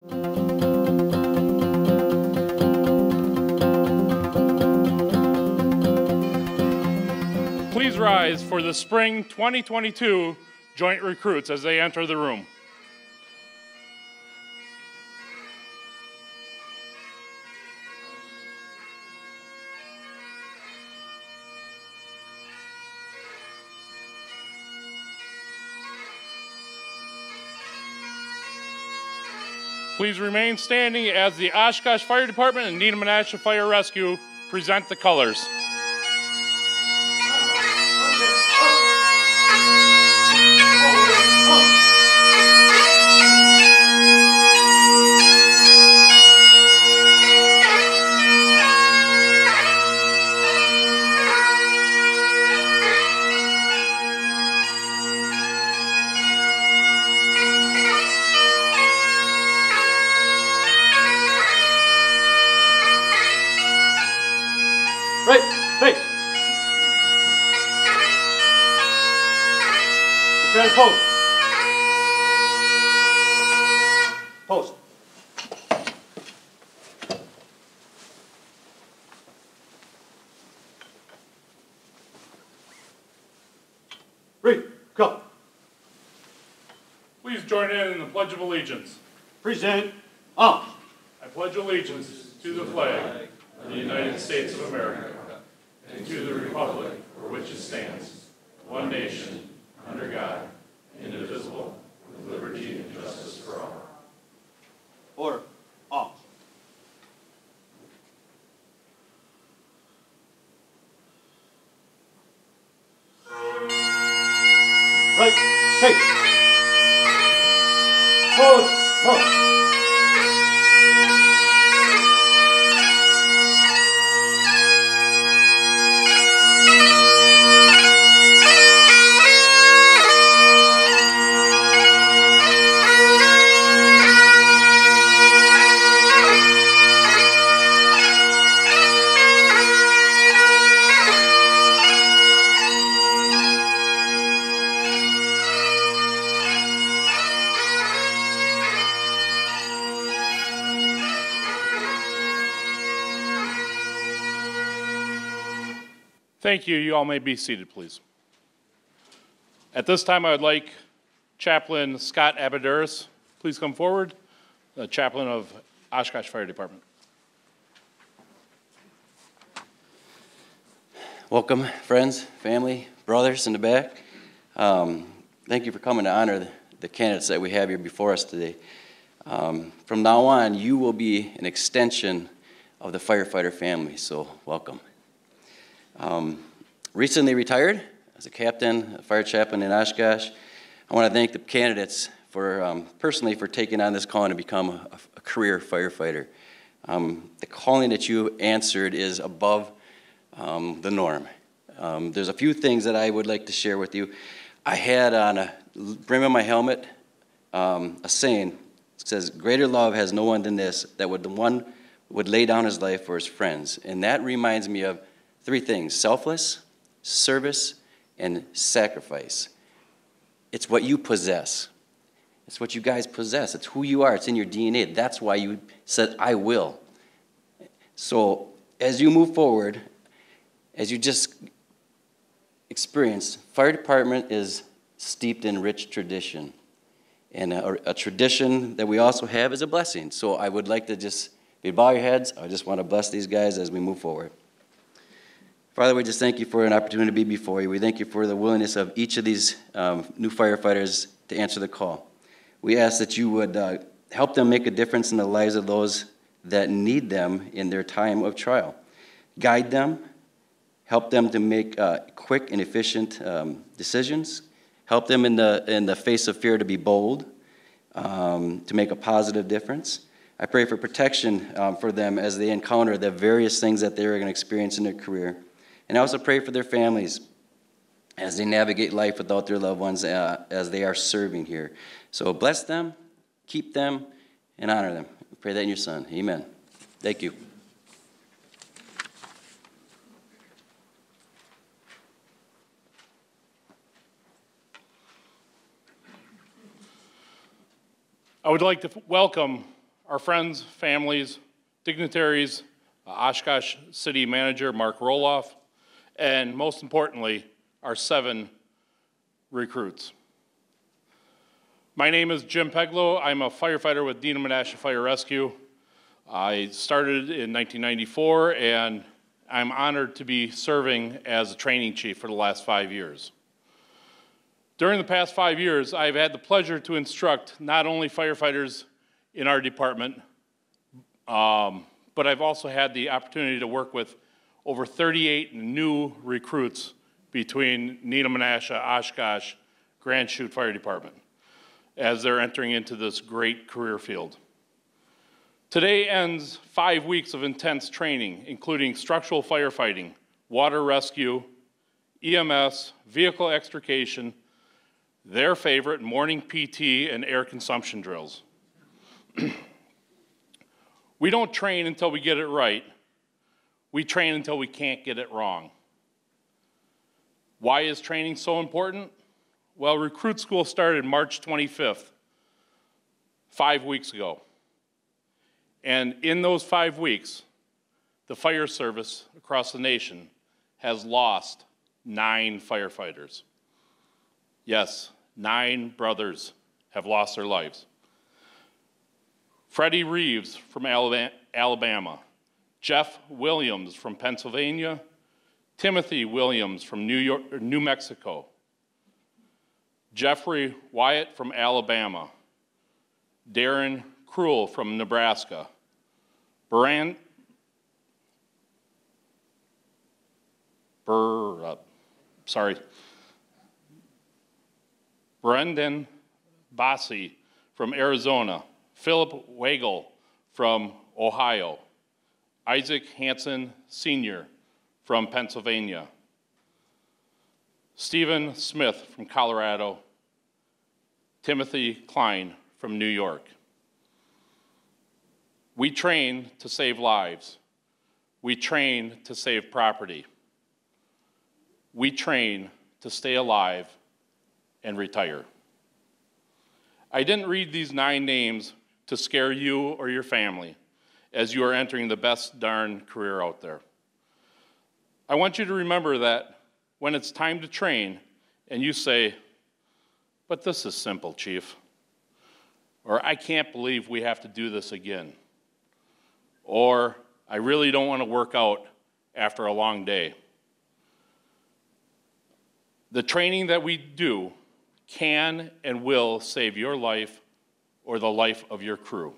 Please rise for the Spring 2022 joint recruits as they enter the room. Please remain standing as the Oshkosh Fire Department and Neenah-Menasha Fire Rescue present the colors. Right, hey. Prepare to post. Post. Read, go. Please join in the Pledge of Allegiance. Present, arms. I pledge allegiance to the flag of the United States of America and to the republic for which it stands, one nation, under God, indivisible, with liberty and justice for all. Order, arms. Right, hey. Forward, march. Thank you. You all may be seated, please. At this time, I would like Chaplain Scott Abaduris, please come forward, the Chaplain of Oshkosh Fire Department. Welcome, friends, family, brothers in the back. Thank you for coming to honor the candidates that we have here before us today. From now on, you will be an extension of the firefighter family, so welcome. Recently retired as a captain, a fire chaplain in Oshkosh. I want to thank the candidates for personally for taking on this calling to become a career firefighter. The calling that you answered is above the norm. There's a few things that I would like to share with you. I had on a brim of my helmet a saying. It says, "Greater love has no one than this, that one would lay down his life for his friends." And that reminds me of three things: selfless, service, and sacrifice. It's what you possess. It's what you guys possess. It's who you are. It's in your DNA. That's why you said, "I will." So as you move forward, as you just experienced, fire department is steeped in rich tradition. And a tradition that we also have is a blessing. So I would like to just, if you bow your heads, I just want to bless these guys as we move forward. Father, we just thank you for an opportunity to be before you. We thank you for the willingness of each of these new firefighters to answer the call. We ask that you would help them make a difference in the lives of those that need them in their time of trial. Guide them, help them to make quick and efficient decisions, help them in the face of fear to be bold, to make a positive difference. I pray for protection for them as they encounter the various things that they're going to experience in their career. And I also pray for their families as they navigate life without their loved ones as they are serving here. So bless them, keep them, and honor them. We pray that in your Son. Amen. Thank you. I would like to welcome our friends, families, dignitaries, Oshkosh City Manager Mark Roloff, and most importantly, our 7 recruits. My name is Jim Peglow. I'm a firefighter with Neenah-Menasha Fire Rescue. I started in 1994, and I'm honored to be serving as a training chief for the last 5 years. During the past 5 years, I've had the pleasure to instruct not only firefighters in our department, but I've also had the opportunity to work with over 38 new recruits between Neenah-Menasha, Oshkosh, Grand Chute Fire Department, as they're entering into this great career field. Today ends 5 weeks of intense training, including structural firefighting, water rescue, EMS, vehicle extrication, their favorite morning PT, and air consumption drills. We don't train until we get it right. We train until we can't get it wrong. Why is training so important? Well, recruit school started March 25th, 5 weeks ago. And in those 5 weeks, the fire service across the nation has lost 9 firefighters. Yes, 9 brothers have lost their lives. Freddie Reeves from Alabama, Jeff Williams from Pennsylvania, Timothy Williams from New Mexico, Jeffrey Wyatt from Alabama, Darren Krull from Nebraska, Brendan Bassi from Arizona, Philip Wagle from Ohio, Isaac Hansen Sr. from Pennsylvania, Stephen Smith from Colorado, Timothy Klein from New York. We train to save lives. We train to save property. We train to stay alive and retire. I didn't read these 9 names to scare you or your family as you are entering the best darn career out there. I want you to remember that when it's time to train and you say, "But this is simple, Chief," or "I can't believe we have to do this again," or "I really don't want to work out after a long day." The training that we do can and will save your life or the life of your crew.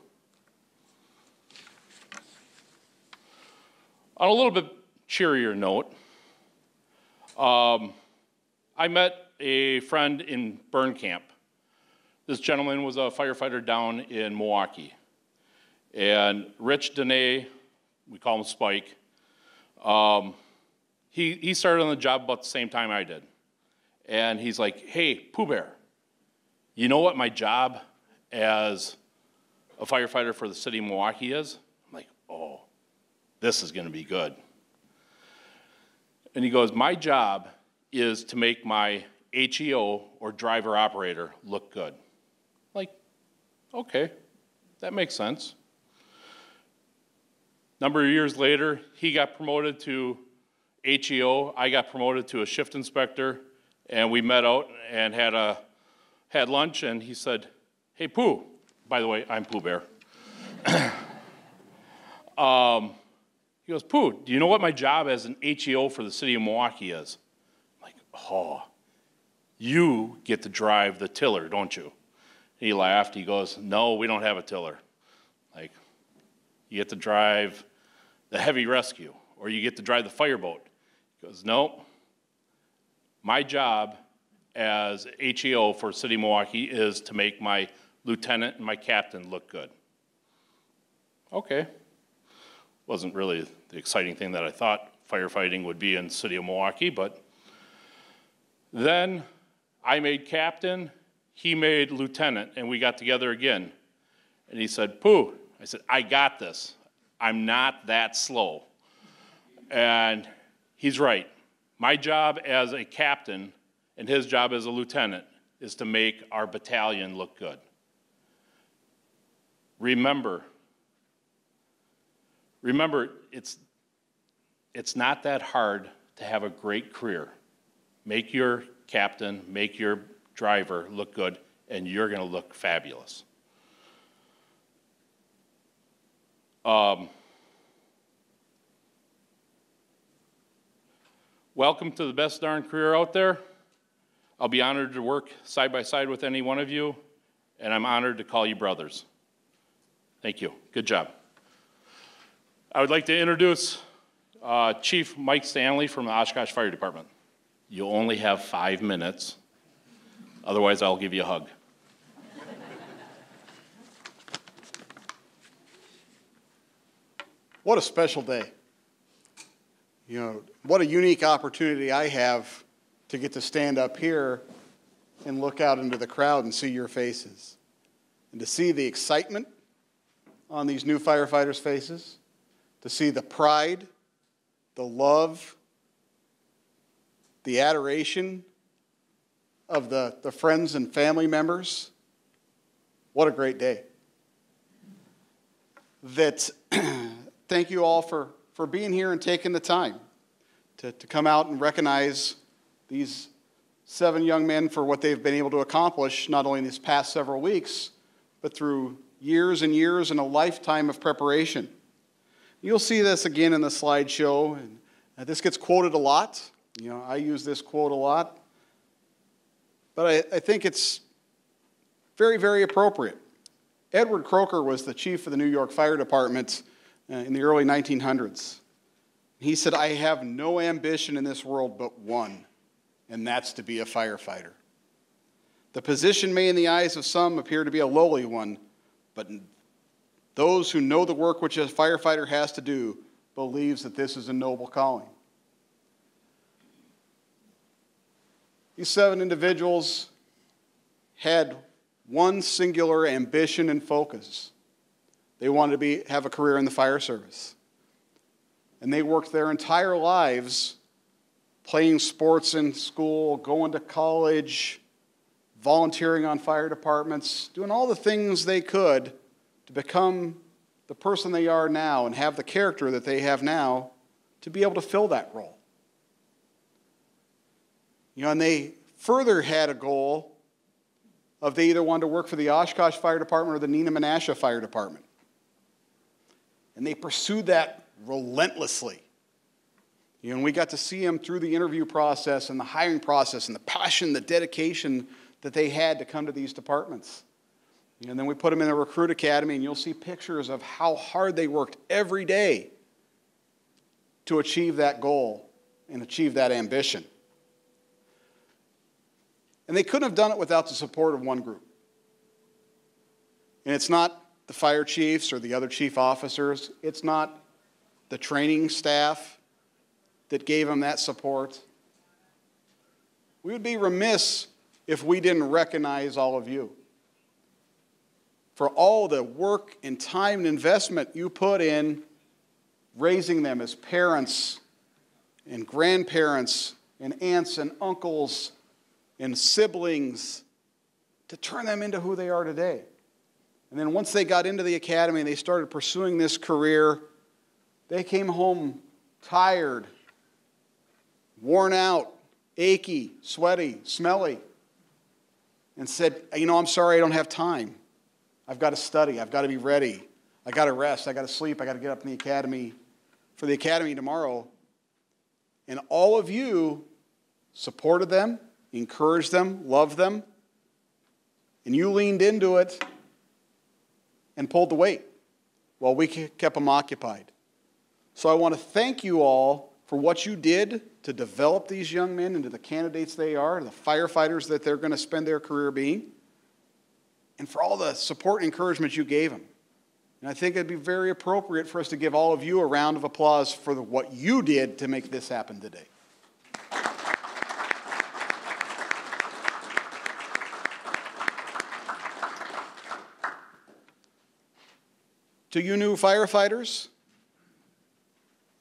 On a little bit cheerier note, I met a friend in burn camp. This gentleman was a firefighter down in Milwaukee. And Rich Dene, we call him Spike, he started on the job about the same time I did. And he's like, "Hey, Pooh Bear, you know what my job as a firefighter for the city of Milwaukee is?" I'm like, "Oh, this is going to be good." And he goes, "My job is to make my HEO, or driver operator, look good." I'm like, okay, that makes sense. Number of years later, he got promoted to HEO, I got promoted to a shift inspector, and we met out and had lunch, and he said, "Hey, Pooh," by the way, I'm Pooh Bear. He goes, "Pooh, do you know what my job as an HEO for the city of Milwaukee is?" I'm like, "Oh, you get to drive the tiller, don't you?" He laughed. He goes, "No, we don't have a tiller." Like, "You get to drive the heavy rescue, or you get to drive the fireboat." He goes, "No, my job as HEO for City of Milwaukee is to make my lieutenant and my captain look good." Okay. Wasn't really the exciting thing that I thought firefighting would be in the City of Milwaukee, but then I made captain, he made lieutenant, and we got together again. And he said, "Pooh," I said, "I got this. I'm not that slow." And he's right. My job as a captain and his job as a lieutenant is to make our battalion look good. Remember, Remember, it's not that hard to have a great career. Make your captain, make your driver look good, and you're going to look fabulous. Welcome to the best darn career out there. I'll be honored to work side by side with any one of you, and I'm honored to call you brothers. Thank you. Good job. I would like to introduce Chief Mike Stanley from the Oshkosh Fire Department. You only have 5 minutes. Otherwise, I'll give you a hug. What a special day. You know, what a unique opportunity I have to get to stand up here and look out into the crowd and see your faces. And to see the excitement on these new firefighters' faces, to see the pride, the love, the adoration of the friends and family members. What a great day. Thank you all for being here and taking the time to come out and recognize these 7 young men for what they've been able to accomplish, not only in these past several weeks, but through years and years and a lifetime of preparation. You'll see this again in the slideshow, and this gets quoted a lot. You know, I use this quote a lot, but I think it's very, very appropriate. Edward Croker was the chief of the New York Fire Department in the early 1900s. He said, "I have no ambition in this world but one, and that's to be a firefighter. The position may in the eyes of some appear to be a lowly one, but those who know the work which a firefighter has to do believes that this is a noble calling." These 7 individuals had one singular ambition and focus. They wanted to have a career in the fire service. And they worked their entire lives playing sports in school, going to college, volunteering on fire departments, doing all the things they could to become the person they are now and have the character that they have now to be able to fill that role. You know, and they further had a goal of they either wanted to work for the Oshkosh Fire Department or the Neenah-Menasha Fire Department. And they pursued that relentlessly. You know, and we got to see them through the interview process and the hiring process and the passion, the dedication that they had to come to these departments. And then we put them in a recruit academy, and you'll see pictures of how hard they worked every day to achieve that goal and achieve that ambition. And they couldn't have done it without the support of one group. And it's not the fire chiefs or the other chief officers. It's not the training staff that gave them that support. We would be remiss if we didn't recognize all of you for all the work and time and investment you put in raising them as parents and grandparents and aunts and uncles and siblings to turn them into who they are today. And then once they got into the academy and they started pursuing this career, they came home tired, worn out, achy, sweaty, smelly, and said, "You know, I'm sorry I don't have time. I've got to study. I've got to be ready. I got to rest. I got to sleep. I got to get up in the academy for the academy tomorrow." And all of you supported them, encouraged them, loved them, and you leaned into it and pulled the weight while we kept them occupied. So I want to thank you all for what you did to develop these young men into the candidates they are, the firefighters that they're going to spend their career being, and for all the support and encouragement you gave them. And I think it'd be very appropriate for us to give all of you a round of applause for what you did to make this happen today. To you new firefighters,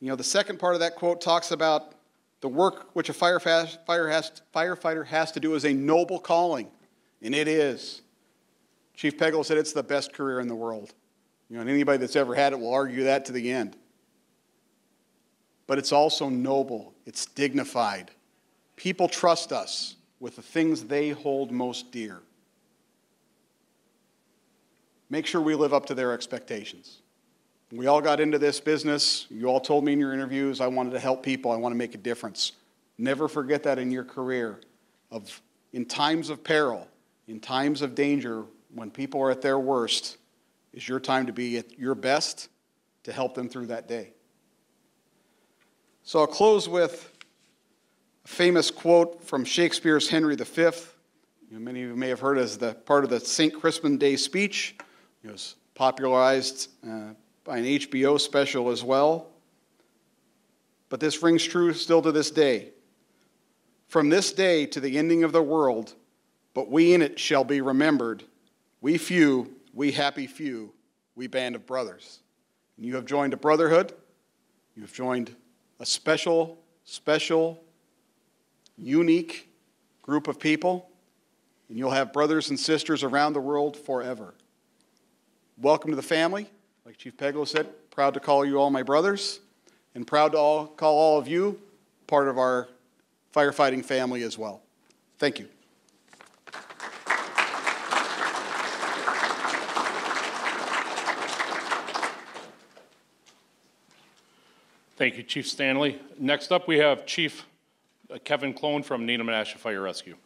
you know, the second part of that quote talks about the work which a firefighter has to do is a noble calling, and it is. Chief Peggle said it's the best career in the world. You know, and anybody that's ever had it will argue that to the end. but it's also noble. It's dignified. People trust us with the things they hold most dear. Make sure we live up to their expectations. We all got into this business. You all told me in your interviews, I wanted to help people. I want to make a difference. Never forget that in your career. In times of peril, in times of danger, when people are at their worst, is your time to be at your best to help them through that day. So I'll close with a famous quote from Shakespeare's Henry V. Many of you may have heard as the part of the St. Crispin Day speech. It was popularized by an HBO special as well. But this rings true still to this day. From this day to the ending of the world, but we in it shall be remembered. We few, we happy few, we band of brothers. And you have joined a brotherhood. You have joined a special, unique group of people. And you'll have brothers and sisters around the world forever. Welcome to the family. Like Chief Peglo said, proud to call you all my brothers, and proud to call all of you part of our firefighting family as well. Thank you. Thank you, Chief Stanley. Next up, we have Chief Kevin Clone from Neenah-Menasha Fire Rescue.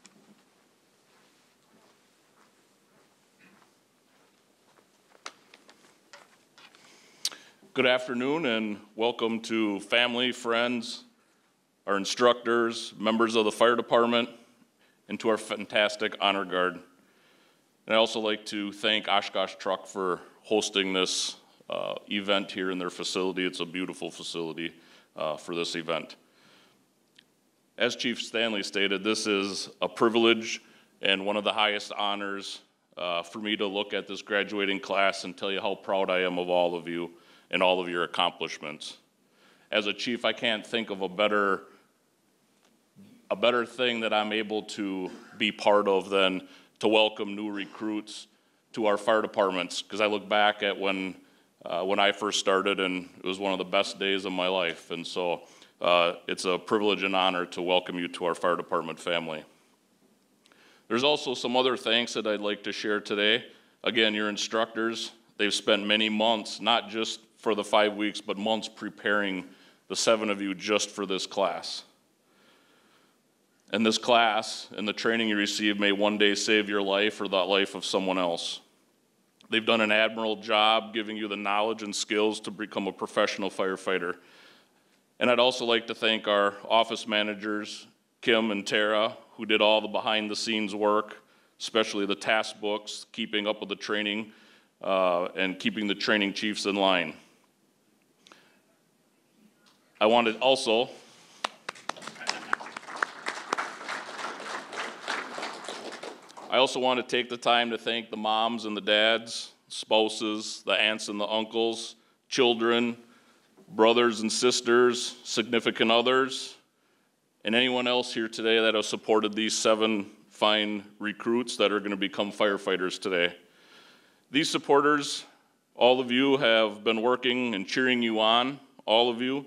Good afternoon and welcome to family, friends, our instructors, members of the fire department, and to our fantastic honor guard. And I'd also like to thank Oshkosh Truck for hosting this event here in their facility. It's a beautiful facility for this event. As Chief Stanley stated, this is a privilege and one of the highest honors for me to look at this graduating class and tell you how proud I am of all of you and all of your accomplishments. As a chief, I can't think of a better thing that I'm able to be part of than to welcome new recruits to our fire departments, because I look back at when I first started, and it was one of the best days of my life. And so it's a privilege and honor to welcome you to our fire department family. There's also some other thanks that I'd like to share today. Again, your instructors, they've spent many months, not just for the 5 weeks, but months preparing the 7 of you just for this class. And this class and the training you receive may one day save your life or the life of someone else. They've done an admirable job giving you the knowledge and skills to become a professional firefighter. And I'd also like to thank our office managers, Kim and Tara, who did all the behind the scenes work, especially the task books, keeping up with the training, and keeping the training chiefs in line. I want to also want to take the time to thank the moms and the dads, spouses, the aunts and the uncles, children, brothers and sisters, significant others, and anyone else here today that has supported these 7 fine recruits that are going to become firefighters today. These supporters, all of you, have been working and cheering you on, all of you,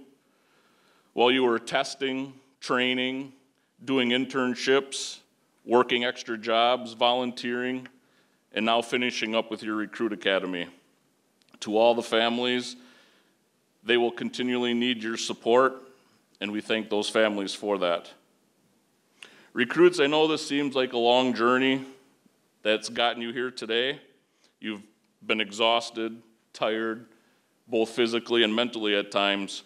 while you were testing, training, doing internships, working extra jobs, volunteering, and now finishing up with your recruit academy. To all the families, they will continually need your support, and we thank those families for that. Recruits, I know this seems like a long journey that's gotten you here today. You've been exhausted, tired, both physically and mentally at times,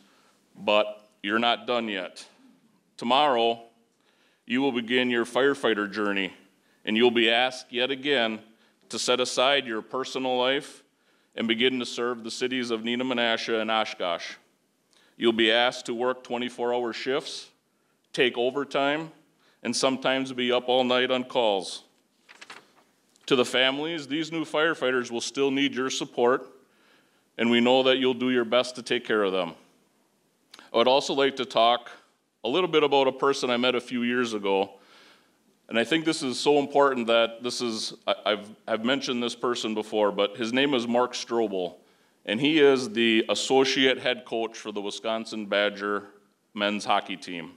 but you're not done yet. Tomorrow, you will begin your firefighter journey, and you'll be asked yet again to set aside your personal life and begin to serve the cities of Neenah-Menasha and Oshkosh. You'll be asked to work 24-hour shifts, take overtime, and sometimes be up all night on calls. To the families, these new firefighters will still need your support, and we know that you'll do your best to take care of them. I would also like to talk a little bit about a person I met a few years ago, and I think this is so important that I've mentioned this person before, but his name is Mark Strobel, and he is the associate head coach for the Wisconsin Badger men's hockey team.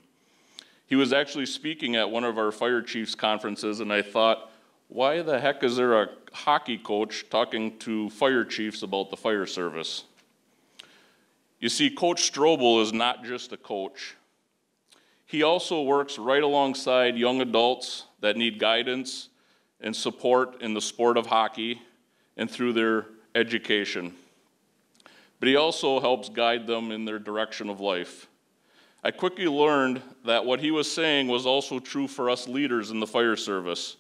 He was actually speaking at one of our fire chiefs conferences, and I thought, why the heck is there a hockey coach talking to fire chiefs about the fire service? You see, Coach Strobel is not just a coach. He also works right alongside young adults that need guidance and support in the sport of hockey and through their education. But he also helps guide them in their direction of life. I quickly learned that what he was saying was also true for us leaders in the fire service.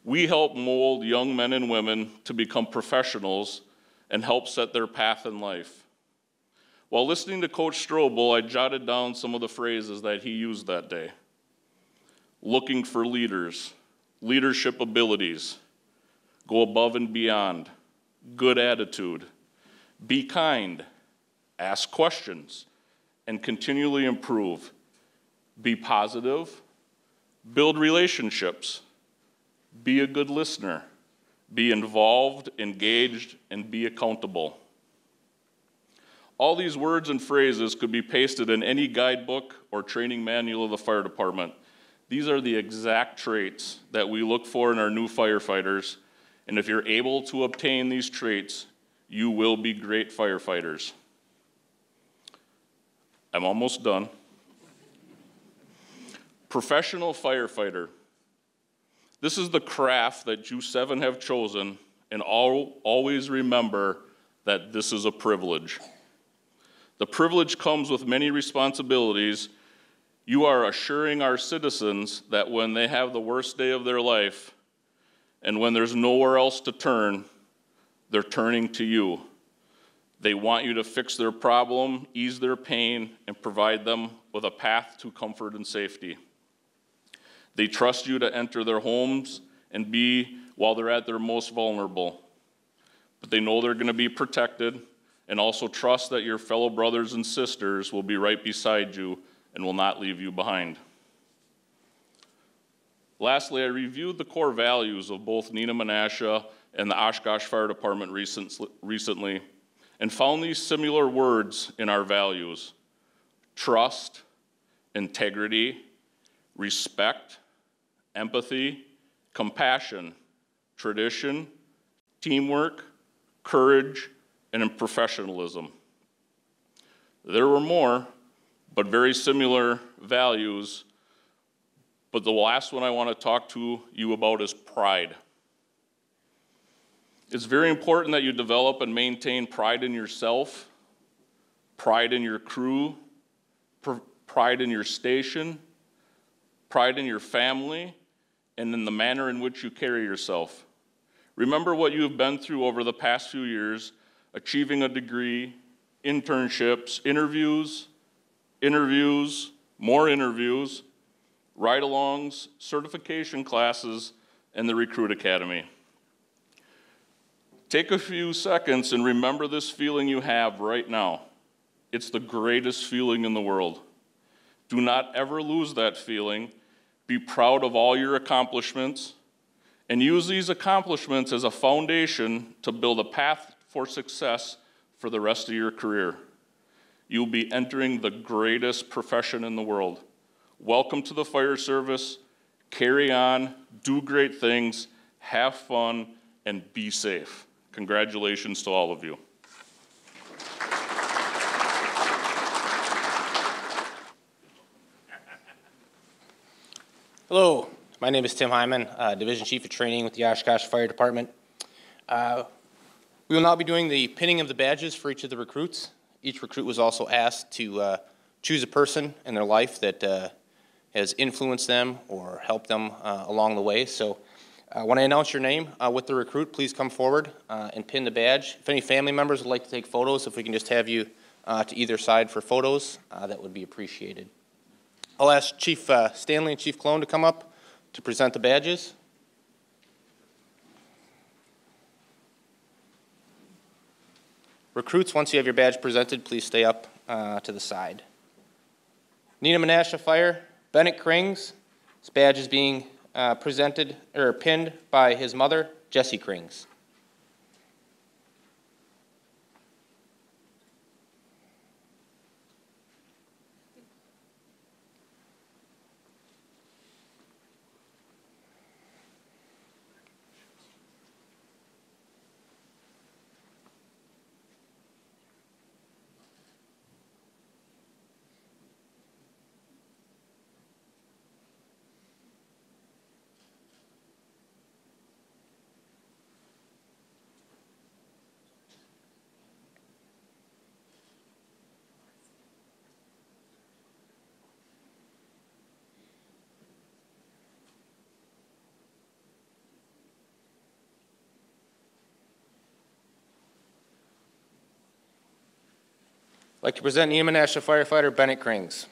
We help mold young men and women to become professionals and help set their path in life. While listening to Coach Strobel, I jotted down some of the phrases that he used that day. Looking for leaders, leadership abilities, go above and beyond, good attitude, be kind, ask questions, and continually improve. Be positive, build relationships, be a good listener, be involved, engaged, and be accountable. All these words and phrases could be pasted in any guidebook or training manual of the fire department. These are the exact traits that we look for in our new firefighters, and if you're able to obtain these traits, you will be great firefighters. I'm almost done. Professional firefighter. This is the craft that you 7 have chosen, and always remember that this is a privilege. The privilege comes with many responsibilities. You are assuring our citizens that when they have the worst day of their life, and when there's nowhere else to turn, they're turning to you. They want you to fix their problem, ease their pain, and provide them with a path to comfort and safety. They trust you to enter their homes and be while they're at their most vulnerable. But they know they're going to be protected, and also trust that your fellow brothers and sisters will be right beside you and will not leave you behind. Lastly, I reviewed the core values of both Neenah-Menasha and the Oshkosh Fire Department recently and found these similar words in our values: trust, integrity, respect, empathy, compassion, tradition, teamwork, courage, and professionalism. There were more, but very similar values. But the last one I want to talk to you about is pride. It's very important that you develop and maintain pride in yourself, pride in your crew, pride in your station, pride in your family, and in the manner in which you carry yourself. Remember what you have been through over the past few years, achieving a degree, internships, interviews, more interviews, ride-alongs, certification classes, and the Recruit Academy. Take a few seconds and remember this feeling you have right now. It's the greatest feeling in the world. Do not ever lose that feeling. Be proud of all your accomplishments, and use these accomplishments as a foundation to build a path for success for the rest of your career. You'll be entering the greatest profession in the world. Welcome to the fire service. Carry on, do great things, have fun, and be safe. Congratulations to all of you. Hello, my name is Tim Hyman, Division Chief of Training with the Oshkosh Fire Department. We will now be doing the pinning of the badges for each of the recruits. Each recruit was also asked to choose a person in their life that has influenced them or helped them along the way. So when I announce your name with the recruit, please come forward and pin the badge. If any family members would like to take photos, if we can just have you to either side for photos, that would be appreciated. I'll ask Chief Stanley and Chief Clone to come up to present the badges. Recruits, once you have your badge presented, please stay up to the side. Neenah-Menasha Fire, Bennett Krings. His badge is being presented or pinned by his mother, Jessie Krings. I'd like to present Neenah-Menasha firefighter Bennett Krings.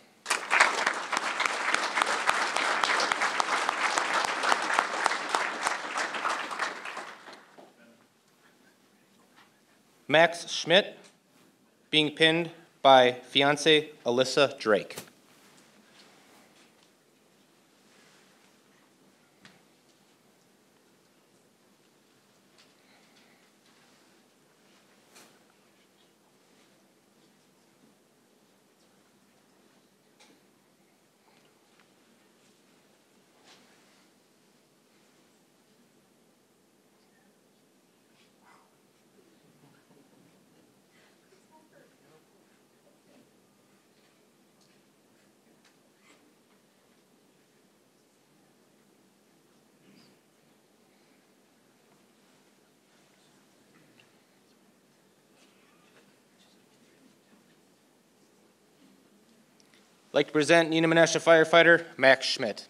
Max Schmidt, being pinned by fiancée Alyssa Drake. I'd like to present Neenah-Menasha firefighter Max Schmidt.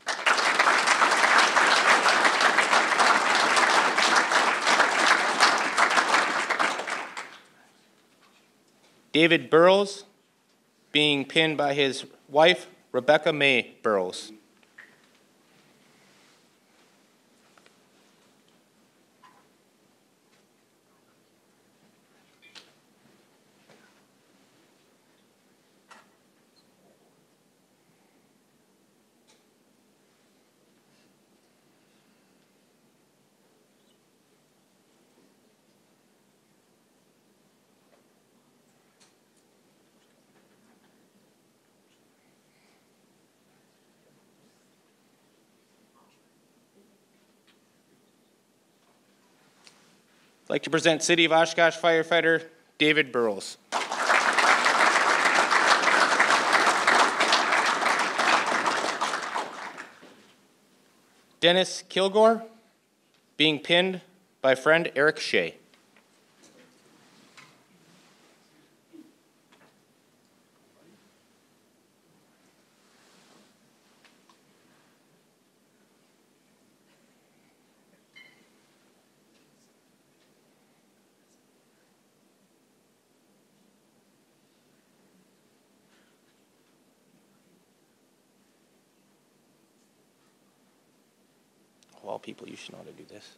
David Burrows, being pinned by his wife, Rebecca May Burrows. I'd like to present City of Oshkosh firefighter David Burrows. Dennis Kilgore, being pinned by friend Eric Shea. Of all people, you should know how to do this.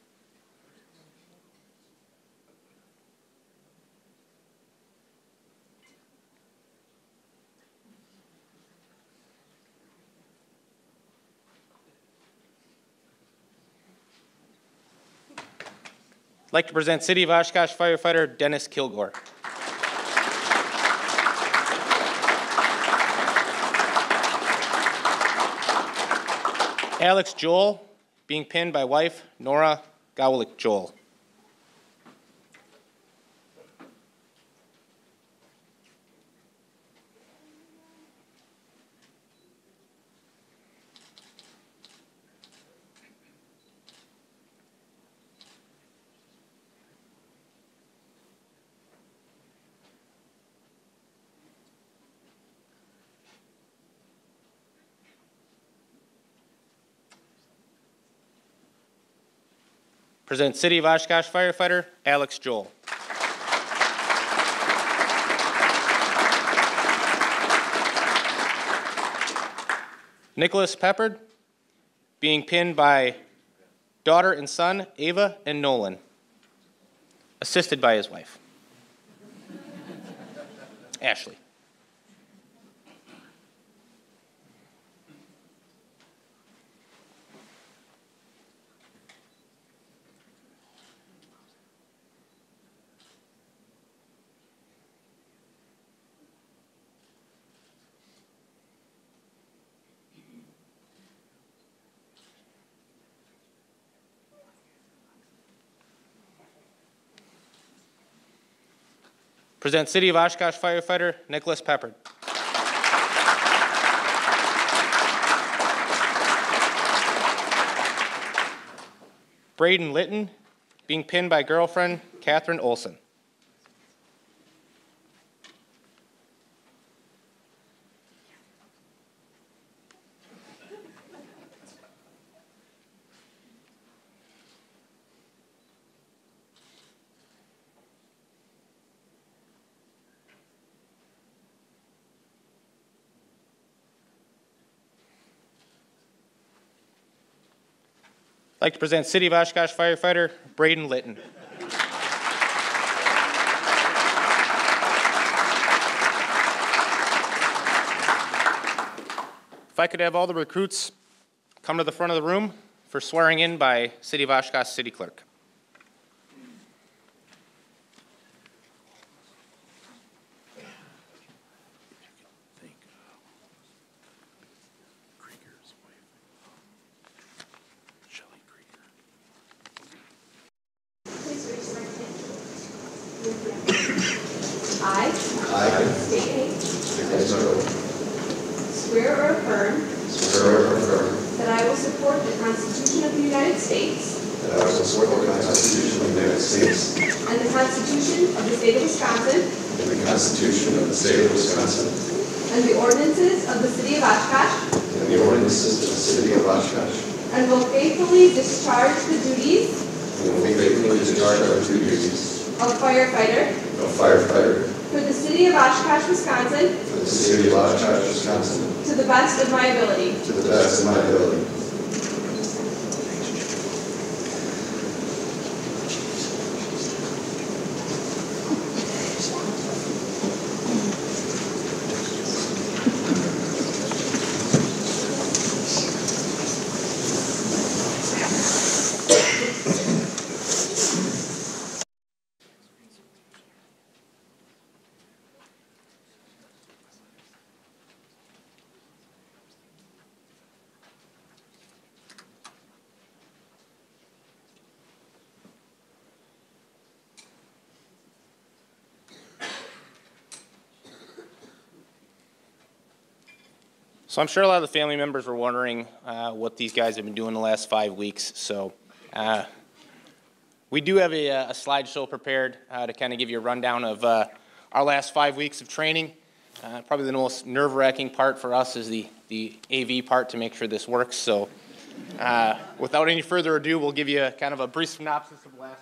I'd like to present City of Oshkosh firefighter Dennis Kilgore. Alex Joel, being pinned by wife Nora Gowlick Joel. Present City of Oshkosh firefighter Alex Joel. Nicholas Peppard, being pinned by daughter and son Ava and Nolan, assisted by his wife Ashley. Present City of Oshkosh firefighter Nicholas Peppard. Braden Litton, being pinned by girlfriend Catherine Olson. like to present City of Oshkosh firefighter Braden Litton. If I could have all the recruits come to the front of the room for swearing in by City of Oshkosh City Clerk. I state your name. Swear or affirm that I will support the Constitution of the United States that I will support the Constitution of the United States and the Constitution of the State of Wisconsin and the Constitution of the State of Wisconsin and the ordinances of the City of Oshkosh, and the ordinances of the City of Oshkosh, and will faithfully discharge the duties and will faithfully discharge our duties of firefighter of firefighter for the City of Oshkosh, Wisconsin, for the City of Oshkosh, Wisconsin, to the best of my ability. to the best of my ability. So I'm sure a lot of the family members were wondering what these guys have been doing the last 5 weeks. So we do have a slideshow prepared to kind of give you a rundown of our last 5 weeks of training. Probably the most nerve-wracking part for us is the AV part to make sure this works. So without any further ado, we'll give you kind of a brief synopsis of the last.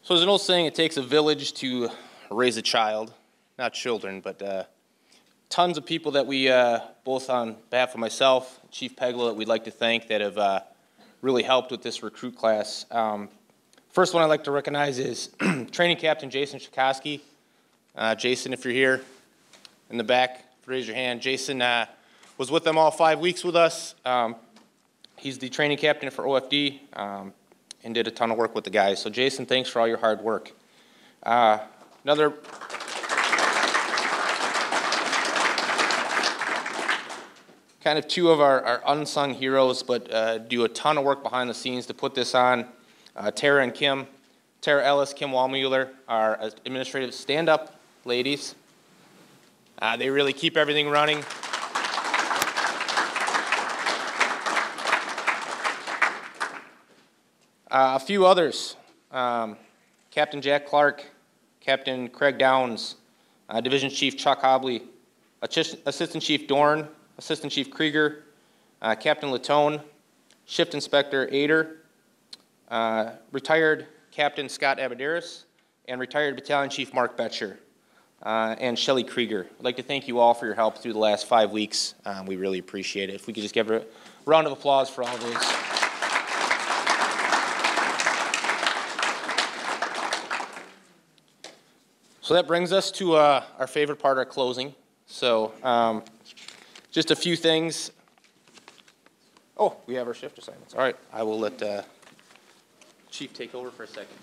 So there's an old saying, it takes a village to raise a child. Not children, but tons of people that we, both on behalf of myself, Chief Pegula, that we'd like to thank that have really helped with this recruit class. First one I'd like to recognize is Training Captain Jason Shikoski. Jason, if you're here in the back, raise your hand. Jason was with them all 5 weeks with us. He's the training captain for OFD and did a ton of work with the guys. So Jason, thanks for all your hard work. Another kind of two of our unsung heroes, but do a ton of work behind the scenes to put this on. Tara and Kim. Tara Ellis, Kim Wallmueller, our administrative stand-up ladies. They really keep everything running. A few others. Captain Jack Clark, Captain Craig Downs, Division Chief Chuck Hobley, Assistant Chief Dorn, Assistant Chief Krieger, Captain Latone, Shift Inspector Ader, retired Captain Scott Abaderis, and retired Battalion Chief Mark Betcher, and Shelley Krieger. I'd like to thank you all for your help through the last 5 weeks. We really appreciate it. If we could just give a round of applause for all those. So that brings us to our favorite part, our closing. So just a few things. Oh, we have our shift assignments. All right, I will let Chief take over for a second.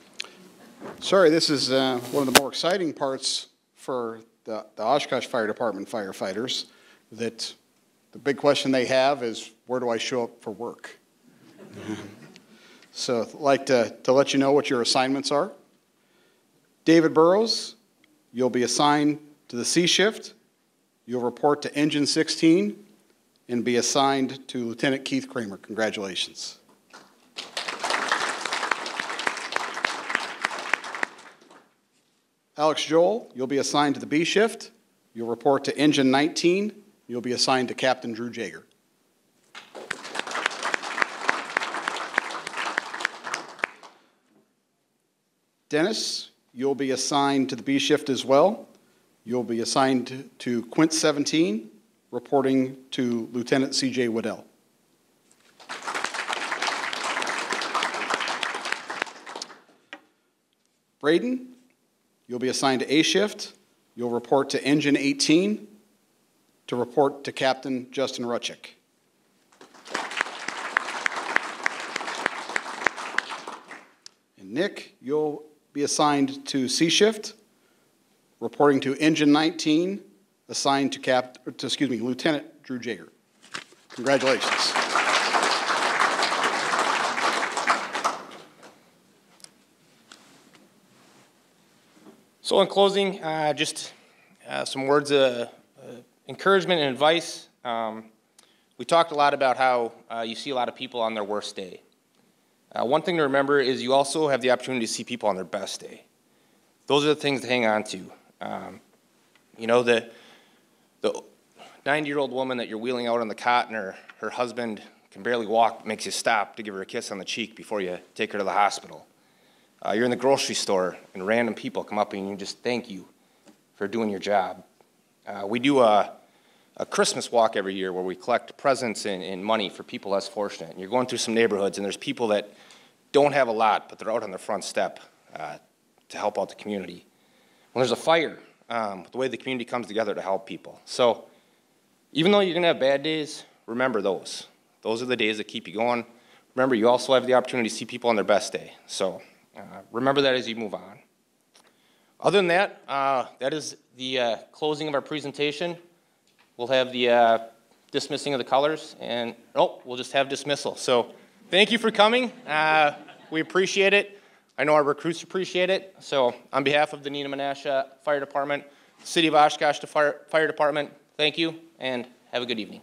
Sorry, this is one of the more exciting parts for the Oshkosh Fire Department firefighters, that the big question they have is, where do I show up for work? So I'd like to let you know what your assignments are. David Burrows, you'll be assigned to the C shift. You'll report to Engine 16 and be assigned to Lieutenant Keith Kramer. Congratulations. Alex Joel, you'll be assigned to the B shift. You'll report to Engine 19. You'll be assigned to Captain Drew Jaeger. Dennis, you'll be assigned to the B shift as well. You'll be assigned to Quint 17, reporting to Lieutenant C.J. Waddell. Braden, you'll be assigned to A shift. You'll report to Engine 18 to report to Captain Justin Rutchick. And Nick, you'll be assigned to C shift, reporting to Engine 19, assigned to Lieutenant Drew Jaeger. Congratulations. So in closing, just some words of encouragement and advice. We talked a lot about how you see a lot of people on their worst day. One thing to remember is you also have the opportunity to see people on their best day. Those are the things to hang on to. You know, the 90-year-old woman that you're wheeling out on the cot and her husband can barely walk, makes you stop to give her a kiss on the cheek before you take her to the hospital. You're in the grocery store and random people come up and you just thank you for doing your job. We do a Christmas walk every year where we collect presents and money for people less fortunate. And you're going through some neighborhoods and there's people that don't have a lot, but they're out on the front step to help out the community. When there's a fire, the way the community comes together to help people. So even though you're going to have bad days, remember those. Those are the days that keep you going. Remember, you also have the opportunity to see people on their best day. So remember that as you move on. Other than that, that is the closing of our presentation. We'll have the dismissing of the colors, and we'll just have dismissal. So thank you for coming. We appreciate it. I know our recruits appreciate it. So on behalf of the Neenah-Menasha Fire Department, City of Oshkosh Fire Department, thank you, and have a good evening.